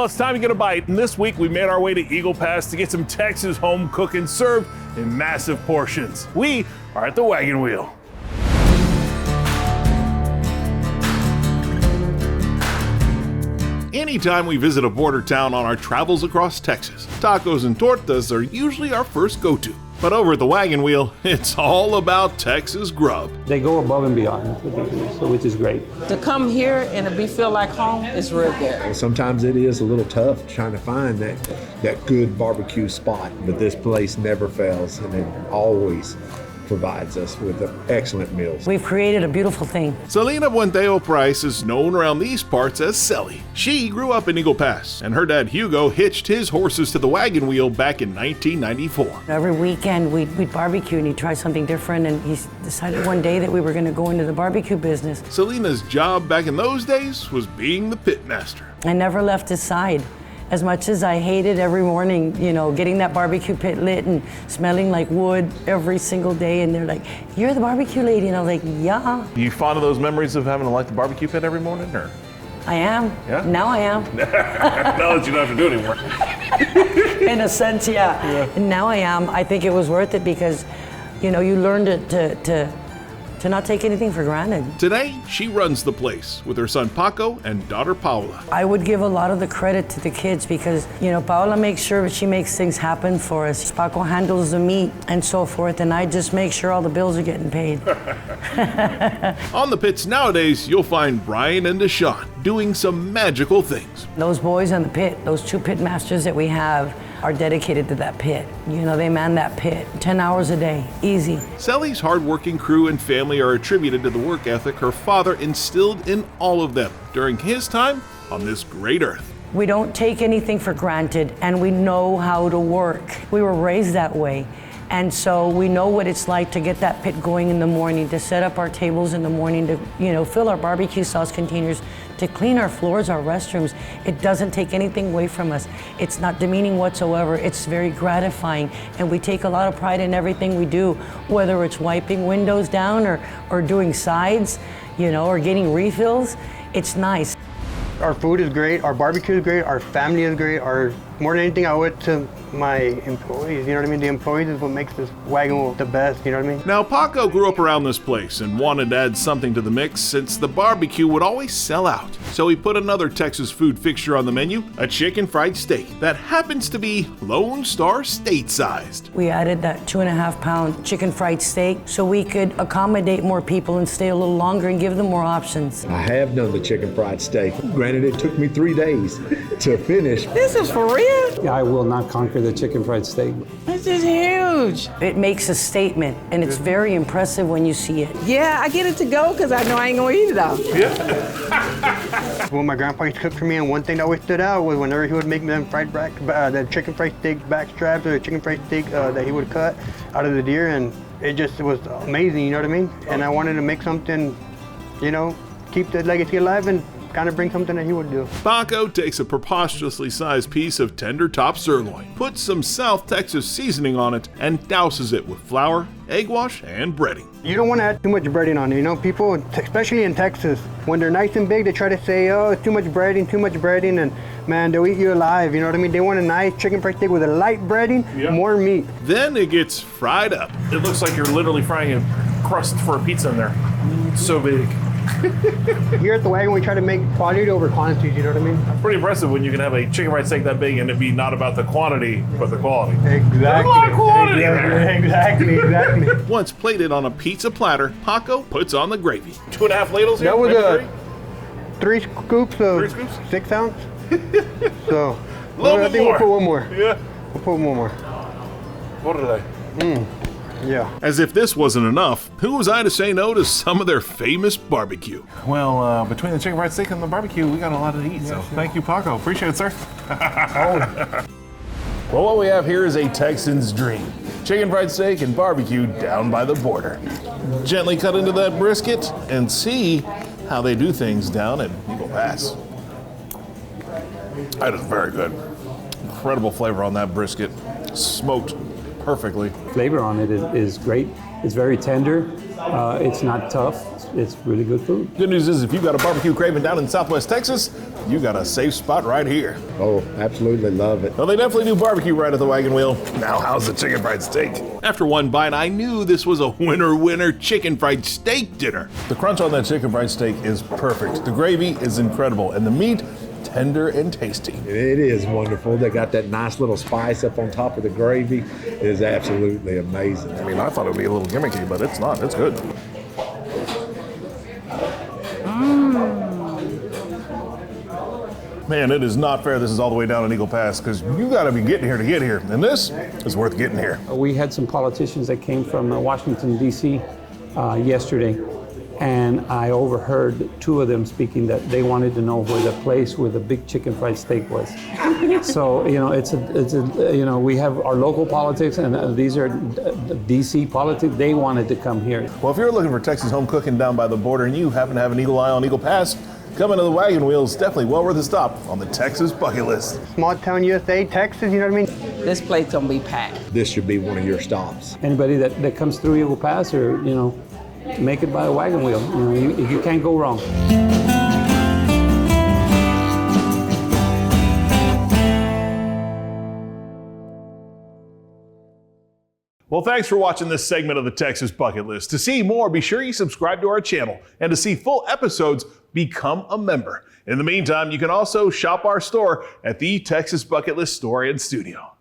Well, it's time to get a bite, and this week we made our way to Eagle Pass to get some Texas home cooking served in massive portions. We are at the Wagon Wheel. Anytime we visit a border town on our travels across Texas, tacos and tortas are usually our first go-to. But over at the Wagon Wheel, it's all about Texas grub. They go above and beyond, so which is great. To come here and to feel like home is real good. Sometimes it is a little tough trying to find that good barbecue spot, but this place never fails and it always provides us with excellent meals. We've created a beautiful thing. Selena Buenteo Price is known around these parts as Selly. She grew up in Eagle Pass, and her dad Hugo hitched his horses to the Wagon Wheel back in 1994. Every weekend we'd barbecue and he'd try something different, and he decided one day that we were going to go into the barbecue business. Selena's job back in those days was being the pit master. I never left his side. As much as I hated every morning, getting that barbecue pit lit and smelling like wood every single day, and they're like, "You're the barbecue lady," and I was like, "Yeah." Are you fond of those memories of having to light the barbecue pit every morning, or? I am. Yeah? Now I am. Now that you don't have to do it anymore. In a sense, yeah. And now I am. I think it was worth it because, you learned to not take anything for granted. Today, she runs the place with her son Paco and daughter Paula. I would give a lot of the credit to the kids because, Paula makes sure she makes things happen for us. Paco handles the meat and so forth, and I just make sure all the bills are getting paid. On the pits nowadays, you'll find Brian and Deshaun doing some magical things. Those boys on the pit, those two pit masters that we have, are dedicated to that pit. They man that pit 10 hours a day, easy. Selly's hardworking crew and family are attributed to the work ethic her father instilled in all of them during his time on this great earth. We don't take anything for granted, and we know how to work. We were raised that way. And so we know what it's like to get that pit going in the morning, to set up our tables in the morning, to fill our barbecue sauce containers, to clean our floors, our restrooms. It doesn't take anything away from us. It's not demeaning whatsoever. It's very gratifying, and we take a lot of pride in everything we do, whether it's wiping windows down or doing sides, or getting refills. It's nice. Our food is great, our barbecue is great, our family is great, more than anything I owe it to my employees, you know what I mean? The employees is what makes this Wagon Wheel the best, you know what I mean? Now, Paco grew up around this place and wanted to add something to the mix since the barbecue would always sell out. So he put another Texas food fixture on the menu, a chicken fried steak that happens to be Lone Star state-sized. We added that 2.5-pound chicken fried steak so we could accommodate more people and stay a little longer and give them more options. I have done the chicken fried steak. Granted, it took me 3 days to finish. This is for real? I will not conquer the chicken fried steak. This is huge. It makes a statement, and it's very impressive when you see it. Yeah, I get it to go because I know I ain't gonna eat it all. When my grandpa used to cook for me, and one thing that always stood out was whenever he would make me them the chicken fried steak back straps or the chicken fried steak that he would cut out of the deer, and it was amazing, you know what I mean? And I wanted to make something, keep the legacy alive and kind of bring something that he would do. Paco takes a preposterously sized piece of tender top sirloin, puts some South Texas seasoning on it, and douses it with flour, egg wash, and breading. You don't want to add too much breading on it, people, especially in Texas, when they're nice and big, they try to say, oh, it's too much breading, and man, they'll eat you alive, you know what I mean? They want a nice chicken fried steak with a light breading, more meat. Then it gets fried up. It looks like you're literally frying a crust for a pizza in there. It's so big. Here at the Wagon, we try to make quality over quantity, you know what I mean? It's pretty impressive when you can have a chicken fried steak that big and it be not about the quantity, but the quality. Exactly. There's a lot of quantity there. Exactly. Once plated on a pizza platter, Paco puts on the gravy. 2.5 ladles here? That was maybe 3 scoops of 3 scoops? 6 ounce. So, I think we'll put one more. Yeah. We'll put one more. What are they? Yeah. As if this wasn't enough, who was I to say no to some of their famous barbecue? Well, between the chicken fried steak and the barbecue, we got a lot to eat, so thank you, Paco. Appreciate it, sir. Well, what we have here is a Texan's dream. Chicken fried steak and barbecue down by the border. Gently cut into that brisket and see how they do things down at Eagle Pass. That is very good. Incredible flavor on that brisket. Smoked perfectly. Flavor on it is great. It's very tender. It's not tough. It's really good food. Good news is if you've got a barbecue craving down in Southwest Texas, you got a safe spot right here. Oh, absolutely love it. Well, they definitely do barbecue right at the Wagon Wheel. Now, how's the chicken fried steak? After one bite, I knew this was a winner chicken fried steak dinner. The crunch on that chicken fried steak is perfect. The gravy is incredible, and the meat, tender and tasty. It is wonderful. They got that nice little spice up on top of the gravy. It is absolutely amazing. I mean, I thought it would be a little gimmicky, but it's not. It's good. Man, it is not fair this is all the way down in Eagle Pass, because you got to be getting here to get here, and this is worth getting here. We had some politicians that came from Washington, D.C. Yesterday, and I overheard two of them speaking that they wanted to know where the place where the big chicken fried steak was. So, we have our local politics, and these are D.C. politics. They wanted to come here. Well, if you're looking for Texas home cooking down by the border and you happen to have an eagle eye on Eagle Pass, coming to the Wagon Wheel is definitely well worth a stop on the Texas bucket list. Small town USA, Texas, you know what I mean? This place gonna be packed. This should be one of your stops. Anybody that comes through Eagle Pass, or make it by a Wagon Wheel. You can't go wrong. Well, thanks for watching this segment of the Texas Bucket List. To see more, be sure you subscribe to our channel, and to see full episodes, become a member. In the meantime, you can also shop our store at the Texas Bucket List Store and Studio.